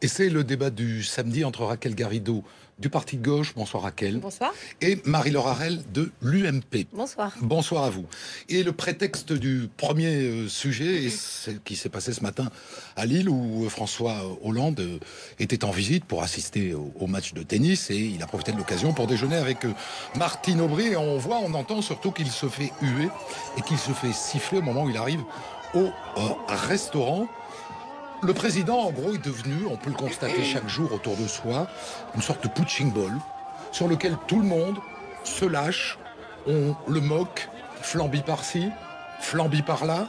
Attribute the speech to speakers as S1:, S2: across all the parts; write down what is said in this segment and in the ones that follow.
S1: Et c'est le débat du samedi entre Raquel Garrido du Parti de gauche, bonsoir Raquel.
S2: Bonsoir.
S1: Et Marie-Laure Harel de l'UMP.
S2: Bonsoir.
S1: Bonsoir à vous. Et le prétexte du premier sujet, c'est ce qui s'est passé ce matin à Lille, où François Hollande était en visite pour assister au match de tennis, et il a profité de l'occasion pour déjeuner avec Martine Aubry. Et on entend surtout qu'il se fait huer et qu'il se fait siffler au moment où il arrive au restaurant. Le président, en gros, est devenu, on peut le constater chaque jour autour de soi, une sorte de punching ball sur lequel tout le monde se lâche, on le moque, flambit par-ci, flambit par-là,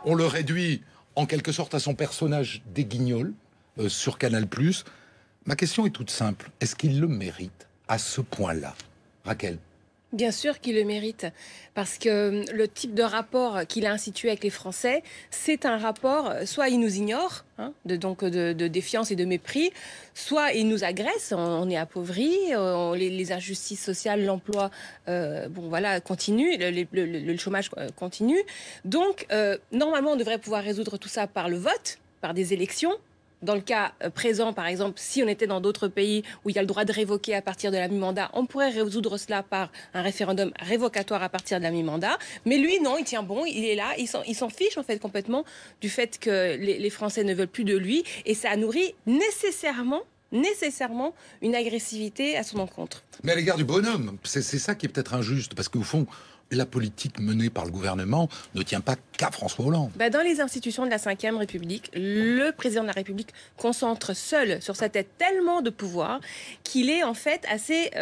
S1: on le réduit en quelque sorte à son personnage des Guignols sur Canal+. Ma question est toute simple, est-ce qu'il le mérite à ce point-là, Raquel ?
S2: Bien sûr qu'il le mérite, parce que le type de rapport qu'il a institué avec les Français, c'est un rapport, soit il nous ignore, de défiance et de mépris, soit il nous agresse, on est appauvris, les injustices sociales, l'emploi, continue, le chômage continue. Donc, normalement, on devrait pouvoir résoudre tout ça par le vote, par des élections. Dans le cas présent, par exemple, si on était dans d'autres pays où il y a le droit de révoquer à partir de la mi-mandat, on pourrait résoudre cela par un référendum révocatoire à partir de la mi-mandat. Mais lui, non, il tient bon, il est là, il s'en fiche en fait complètement du fait que les Français ne veulent plus de lui. Et ça nourrit nécessairement une agressivité à son encontre.
S1: Mais à l'égard du bonhomme, c'est ça qui est peut-être injuste, parce qu'au fond, la politique menée par le gouvernement ne tient pas qu'à François Hollande.
S2: Dans les institutions de la Ve République, le président de la République concentre seul sur sa tête tellement de pouvoir qu'il est en fait assez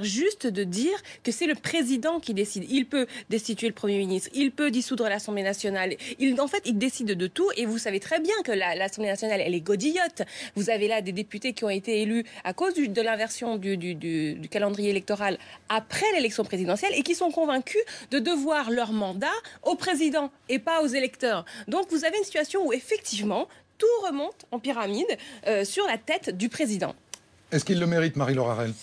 S2: juste de dire que c'est le président qui décide. Il peut destituer le Premier ministre, il peut dissoudre l'Assemblée nationale. Il décide de tout, et vous savez très bien que l'Assemblée nationale, elle est godillotte. Vous avez là des députés qui ont été élus à cause de l'inversion du calendrier électoral après l'élection présidentielle et qui sont convaincus de devoir leur mandat au président et pas aux électeurs. Donc vous avez une situation où effectivement tout remonte en pyramide sur la tête du président.
S1: Est-ce qu'il le mérite, Marie-Laure Harel ?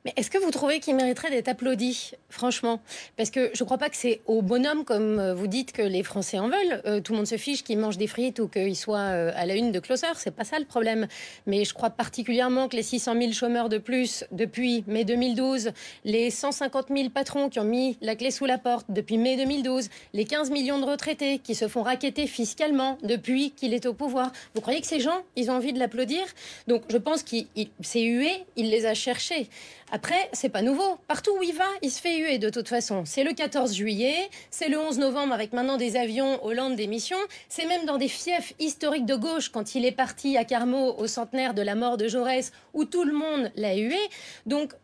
S3: Mais est-ce que vous trouvez qu'il mériterait d'être applaudi, franchement? Parce que je ne crois pas que c'est au bonhomme, comme vous dites, que les Français en veulent. Tout le monde se fiche qu'il mange des frites ou qu'il soit à la une de Closer. C'est pas ça le problème. Mais je crois particulièrement que les 600 000 chômeurs de plus depuis mai 2012, les 150 000 patrons qui ont mis la clé sous la porte depuis mai 2012, les 15 millions de retraités qui se font racketter fiscalement depuis qu'il est au pouvoir. Vous croyez que ces gens, ils ont envie de l'applaudir? Donc je pense qu'il s'est hué, il les a cherchés. Après, c'est pas nouveau. Partout où il va, il se fait huer de toute façon. C'est le 14 juillet, c'est le 11 novembre avec maintenant des avions Hollande démission. C'est même dans des fiefs historiques de gauche, quand il est parti à Carmaux au centenaire de la mort de Jaurès, où tout le monde l'a hué. Donc,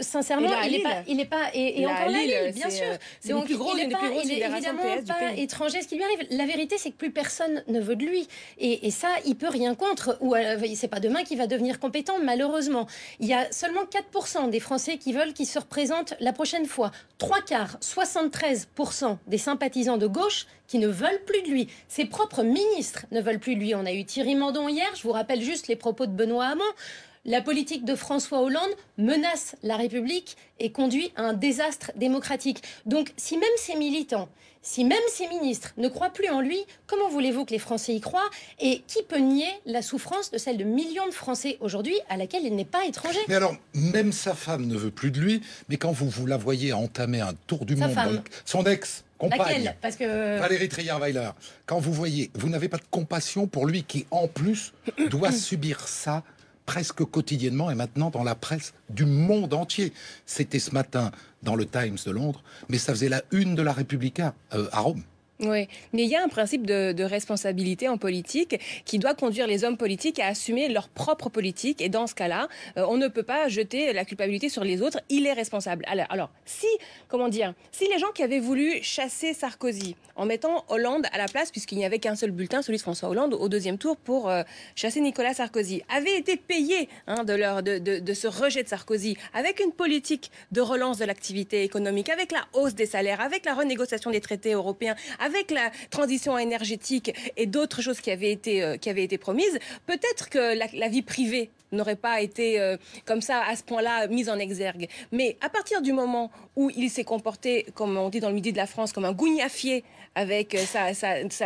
S3: sincèrement, il est pas et encore là, Lille, bien sûr.
S2: C'est une plus grosse
S3: il est
S2: fédération
S3: évidemment
S2: PS du
S3: pas
S2: pays.
S3: étranger ce qui lui arrive. La vérité, c'est que plus personne ne veut de lui, et ça, il peut rien contre. Ou c'est pas demain qu'il va devenir compétent, malheureusement. Il y a seulement 4% des Français qui veulent qu'il se représente la prochaine fois. 3/4, 73% des sympathisants de gauche qui ne veulent plus de lui. Ses propres ministres ne veulent plus de lui. On a eu Thierry Mandon hier. Je vous rappelle juste les propos de Benoît Hamon. La politique de François Hollande menace la République et conduit à un désastre démocratique. Donc, si même ses militants, si même ses ministres ne croient plus en lui, comment voulez-vous que les Français y croient? Et qui peut nier la souffrance de celle de millions de Français aujourd'hui à laquelle il n'est pas étranger?
S1: Mais alors, même sa femme ne veut plus de lui, mais quand vous la voyez entamer un tour du monde... Son ex-compagne,
S3: laquelle? Parce que...
S1: Valérie Trierweiler, quand vous voyez, vous n'avez pas de compassion pour lui qui, en plus, doit subir ça presque quotidiennement et maintenant dans la presse du monde entier. C'était ce matin dans le Times de Londres, mais ça faisait la une de la Repubblica à Rome.
S2: Oui, mais il y a un principe de responsabilité en politique qui doit conduire les hommes politiques à assumer leur propre politique. Et dans ce cas-là, on ne peut pas jeter la culpabilité sur les autres. Il est responsable. Alors si les gens qui avaient voulu chasser Sarkozy en mettant Hollande à la place, puisqu'il n'y avait qu'un seul bulletin, celui de François Hollande, au deuxième tour pour chasser Nicolas Sarkozy, avaient été payés de ce rejet de Sarkozy, avec une politique de relance de l'activité économique, avec la hausse des salaires, avec la renégociation des traités européens, avec la transition énergétique et d'autres choses qui avaient été promises, peut-être que la vie privée n'aurait pas été comme ça, à ce point-là, mise en exergue. Mais à partir du moment où il s'est comporté, comme on dit dans le Midi de la France, comme un gougnafier avec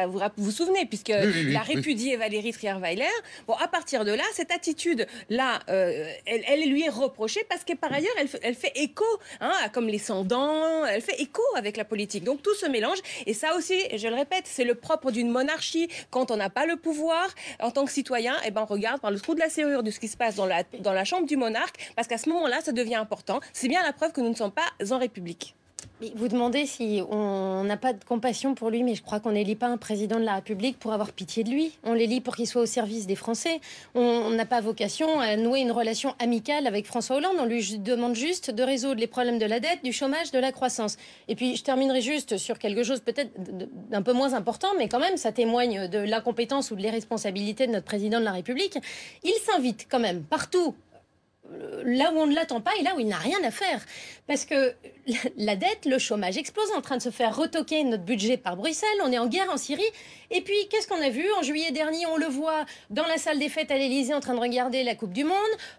S2: vous vous souvenez, puisque
S1: oui,
S2: a répudié Valérie Trierweiler. Bon, à partir de là, cette attitude-là, elle lui est reprochée parce que par ailleurs, elle fait écho, comme les sans-dents, elle fait écho avec la politique. Donc tout se mélange. Et ça aussi, je le répète, c'est le propre d'une monarchie. Quand on n'a pas le pouvoir, en tant que citoyen, on regarde par le trou de la serrure de ce qui se passe dans la chambre du monarque, parce qu'à ce moment-là, ça devient important. C'est bien la preuve que nous ne sommes pas en République.
S3: Vous demandez si on n'a pas de compassion pour lui, mais je crois qu'on n'élit pas un président de la République pour avoir pitié de lui. On l'élit pour qu'il soit au service des Français. On n'a pas vocation à nouer une relation amicale avec François Hollande. On lui demande juste de résoudre les problèmes de la dette, du chômage, de la croissance. Et puis, je terminerai juste sur quelque chose peut-être d'un peu moins important, mais quand même, ça témoigne de l'incompétence ou de l'irresponsabilité de notre président de la République. Il s'invite quand même partout, là où on ne l'attend pas et là où il n'a rien à faire. Parce que la dette, le chômage explose, en train de se faire retoquer notre budget par Bruxelles. On est en guerre en Syrie. Et puis, qu'est-ce qu'on a vu? En juillet dernier, on le voit dans la salle des fêtes à l'Élysée en train de regarder la Coupe du Monde,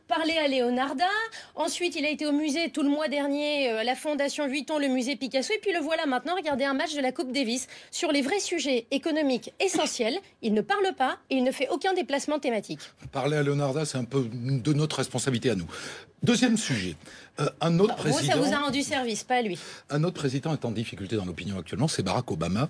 S3: parler à Leonarda. Ensuite, il a été au musée tout le mois dernier, à la Fondation Vuitton, le musée Picasso. Et puis, le voilà maintenant regarder un match de la Coupe Davis. Sur les vrais sujets économiques essentiels, il ne parle pas et il ne fait aucun déplacement thématique.
S1: Parler à Leonarda, c'est un peu de notre responsabilité à nous. Deuxième sujet. Un autre président.
S3: Vous, ça vous a rendu service, pas lui.
S1: Un autre président est en difficulté dans l'opinion actuellement, c'est Barack Obama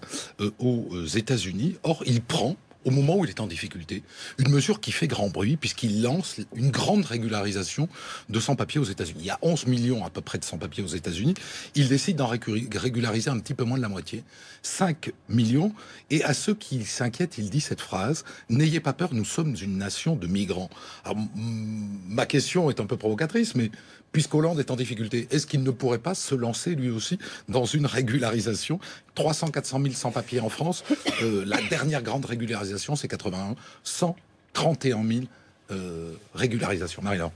S1: aux États-Unis. Or, il prend, au moment où il est en difficulté, une mesure qui fait grand bruit, puisqu'il lance une grande régularisation de sans-papiers aux États-Unis. Il y a 11 millions à peu près de sans-papiers aux États-Unis. Il décide d'en régulariser un petit peu moins de la moitié, 5 millions. Et à ceux qui s'inquiètent, il dit cette phrase: n'ayez pas peur, nous sommes une nation de migrants. Alors, ma question est un peu provocatrice, mais puisqu'Hollande est en difficulté, est-ce qu'il ne pourrait pas se lancer lui aussi dans une régularisation? 300-400 000 sans-papiers en France. La dernière grande régularisation, c'est 81. 131 000 régularisations. Marie-Laure.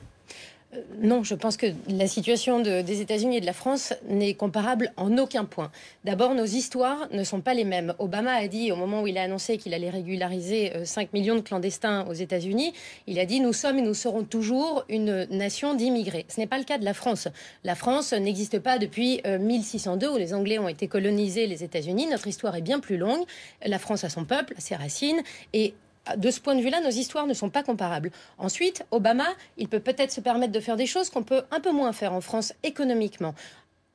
S3: Non, je pense que la situation des États-Unis et de la France n'est comparable en aucun point. D'abord, nos histoires ne sont pas les mêmes. Obama a dit, au moment où il a annoncé qu'il allait régulariser 5 millions de clandestins aux États-Unis, il a dit: nous sommes et nous serons toujours une nation d'immigrés. Ce n'est pas le cas de la France. La France n'existe pas depuis 1602, où les Anglais ont été colonisés les États-Unis. Notre histoire est bien plus longue. La France a son peuple, ses racines, et de ce point de vue-là, nos histoires ne sont pas comparables. Ensuite, Obama, il peut peut-être se permettre de faire des choses qu'on peut un peu moins faire en France économiquement.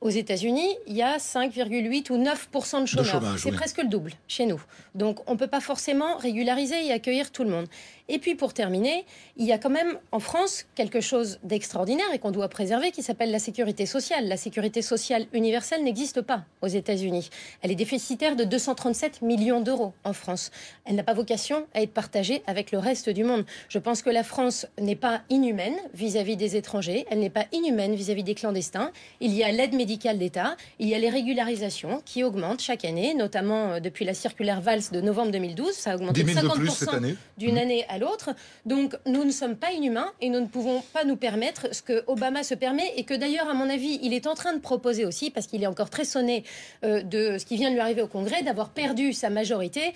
S3: Aux États-Unis, il y a 5,8 ou 9% de chômeurs. C'est presque le double chez nous. Donc, on ne peut pas forcément régulariser et accueillir tout le monde. Et puis, pour terminer, il y a quand même en France quelque chose d'extraordinaire et qu'on doit préserver, qui s'appelle la sécurité sociale. La sécurité sociale universelle n'existe pas aux États-Unis. Elle est déficitaire de 237 millions d'euros en France. Elle n'a pas vocation à être partagée avec le reste du monde. Je pense que la France n'est pas inhumaine vis-à-vis des étrangers. Elle n'est pas inhumaine vis-à-vis des clandestins. Il y a l'aide médicale d'État. Il y a les régularisations qui augmentent chaque année, notamment depuis la circulaire Valls de novembre 2012. Ça a augmenté de 50% d'une année à l'autre. Donc, nous ne sommes pas inhumains et nous ne pouvons pas nous permettre ce que Obama se permet et que d'ailleurs, à mon avis, il est en train de proposer aussi, parce qu'il est encore très sonné de ce qui vient de lui arriver au Congrès, d'avoir perdu sa majorité.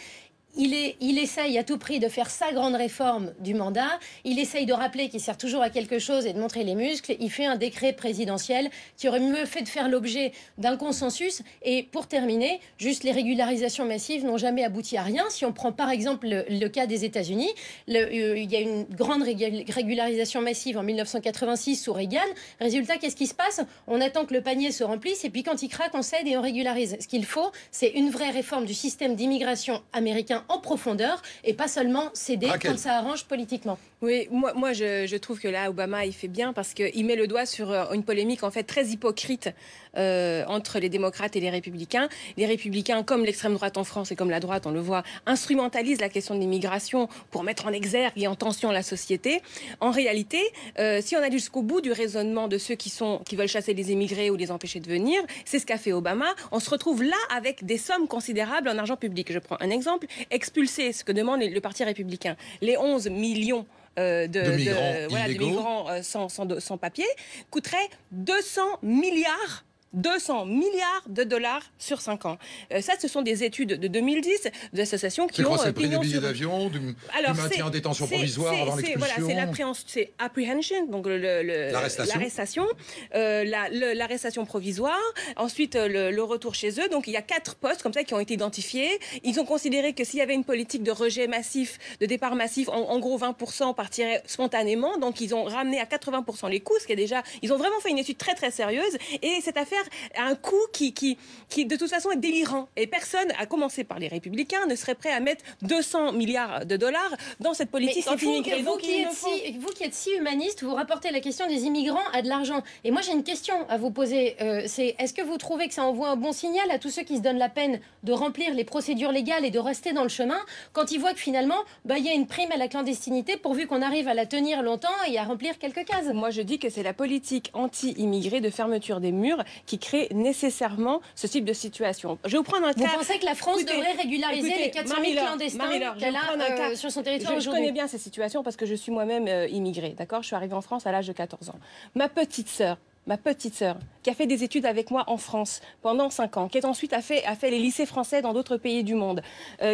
S3: Il essaye à tout prix de faire sa grande réforme du mandat. Il essaye de rappeler qu'il sert toujours à quelque chose et de montrer les muscles. Il fait un décret présidentiel qui aurait mieux fait de faire l'objet d'un consensus. Et pour terminer, juste les régularisations massives n'ont jamais abouti à rien. Si on prend par exemple le cas des États-Unis, il y a une grande régularisation massive en 1986 sous Reagan. Résultat, qu'est-ce qui se passe? On attend que le panier se remplisse et puis quand il craque, on cède et on régularise. Ce qu'il faut, c'est une vraie réforme du système d'immigration américain en profondeur et pas seulement céder quand ça arrange politiquement.
S2: Oui, moi je trouve que là, Obama, il fait bien parce qu'il met le doigt sur une polémique en fait très hypocrite entre les démocrates et les républicains. Les républicains, comme l'extrême droite en France et comme la droite, on le voit, instrumentalisent la question de l'immigration pour mettre en exergue et en tension la société. En réalité, si on allait jusqu'au bout du raisonnement de ceux qui veulent chasser les immigrés ou les empêcher de venir, c'est ce qu'a fait Obama. On se retrouve là avec des sommes considérables en argent public. Je prends un exemple. Expulser, ce que demande le Parti républicain, les 11 millions de migrants sans papier, coûterait 200 milliards 200 milliards de dollars sur 5 ans. Ça, ce sont des études de 2010 d'associations qui ont
S1: c'est le prix des
S2: pignon
S1: billets
S2: sur...
S1: d'avion, du maintien en détention provisoire avant l'expulsion.
S2: Voilà, c'est apprehension, donc l'arrestation, l'arrestation provisoire, ensuite le retour chez eux. Donc il y a 4 postes comme ça qui ont été identifiés. Ils ont considéré que s'il y avait une politique de rejet massif, de départ massif, en gros 20% partiraient spontanément. Donc ils ont ramené à 80% les coûts, ce qui est déjà... Ils ont vraiment fait une étude très très sérieuse. Et cette affaire a un coût qui de toute façon est délirant. Et personne, à commencer par les Républicains, ne serait prêt à mettre 200 milliards de dollars dans cette politique anti-immigrés.
S3: Vous qui êtes si humaniste, vous rapportez la question des immigrants à de l'argent. Et moi j'ai une question à vous poser. Est-ce que vous trouvez que ça envoie un bon signal à tous ceux qui se donnent la peine de remplir les procédures légales et de rester dans le chemin quand ils voient que finalement il y a une prime à la clandestinité pourvu qu'on arrive à la tenir longtemps et à remplir quelques cases?
S2: Moi je dis que c'est la politique anti-immigrés de fermeture des murs qui crée nécessairement ce type de situation. Je vais vous prendre un cas.
S3: Vous pensez que la France devrait régulariser les 400 000 clandestins qu'elle a sur son territoire aujourd'hui?
S2: Je connais bien ces situations parce que je suis moi-même immigrée, d'accord? Je suis arrivée en France à l'âge de 14 ans. Ma petite sœur, qui a fait des études avec moi en France pendant 5 ans, qui ensuite a fait les lycées français dans d'autres pays du monde,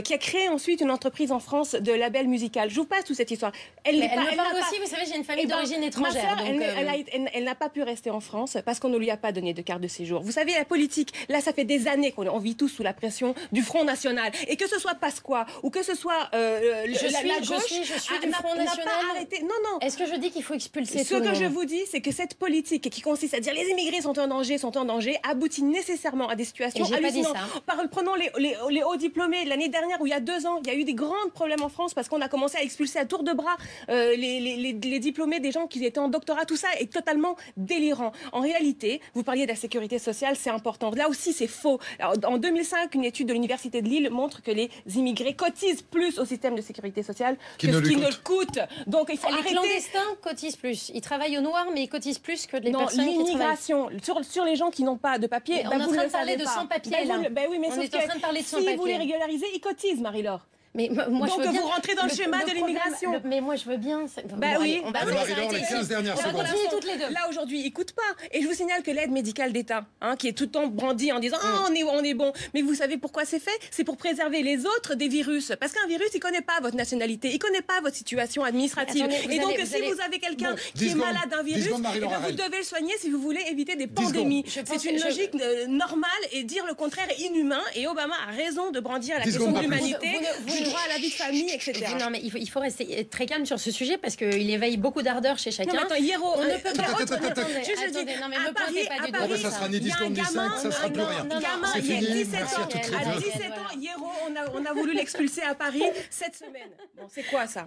S2: qui a créé ensuite une entreprise en France de label musical. Je vous passe toute cette histoire.
S3: Elle parle aussi, vous savez, j'ai une famille d'origine étrangère.
S2: Ma sœur, elle n'a pas pu rester en France parce qu'on ne lui a pas donné de carte de séjour. Vous savez, la politique, là, ça fait des années qu'on vit tous sous la pression du Front National. Et que ce soit Pasqua ou que ce soit la gauche,
S3: je suis du Front National.
S2: Non.
S3: Est-ce que je dis qu'il faut expulser
S2: tout le monde? Ce que je vous dis, c'est que cette politique qui consiste à dire les immigrés sont en danger, aboutit nécessairement à des situations hallucinantes. Prenons les hauts diplômés. L'année dernière, ou il y a 2 ans, il y a eu des grands problèmes en France parce qu'on a commencé à expulser à tour de bras les diplômés, des gens qui étaient en doctorat. Tout ça est totalement délirant. En réalité, vous parliez de la sécurité sociale, c'est important. Là aussi, c'est faux. Alors, en 2005, une étude de l'Université de Lille montre que les immigrés cotisent plus au système de sécurité sociale que ce qui ne le coûte. Donc, il faut arrêter.
S3: Les clandestins cotisent plus. Ils travaillent au noir, mais ils cotisent plus que les personnes
S2: l'immigration, sur les gens qui n'ont pas de papier,
S3: on est en train de parler de sans-papiers, là.
S2: Oui, mais
S3: on est en train de parler de sans-papiers.
S2: Si vous les régularisez, ils cotisent, Marie-Laure.
S3: Mais moi,
S2: donc
S3: je veux bien.
S2: Vous rentrez dans le schéma de l'immigration.
S3: Mais moi je veux bien.
S2: Oui.
S3: On va
S1: les 15 dernières secondes.
S3: Toutes les deux.
S2: Là aujourd'hui, ils coûtent pas. Et je vous signale que l'aide médicale d'État, qui est tout le temps brandie en disant on est bon. Mais vous savez pourquoi c'est fait? C'est pour préserver les autres des virus. Parce qu'un virus, il connaît pas votre nationalité, il connaît pas votre situation administrative. Et donc si vous avez quelqu'un qui est malade d'un virus, vous devez le soigner si vous voulez éviter des pandémies. C'est une logique normale et dire le contraire est inhumain. Et Obama a raison de brandir la question de l'humanité. Du droit à la vie de famille, etc.
S3: Non, mais il faut rester très calme sur ce sujet parce qu'il éveille beaucoup d'ardeur chez chacun.
S2: Non, mais attends, Hiero,
S3: on ne peut pas.
S2: Attendez,
S3: non, mais me pointez pas du doigt.
S1: Ça sera ni discours ni 5, ça sera plus rien.
S2: C'est fini, il y a 17 ans, Hiero, on a voulu l'expulser à Paris cette semaine. Bon, c'est quoi ça?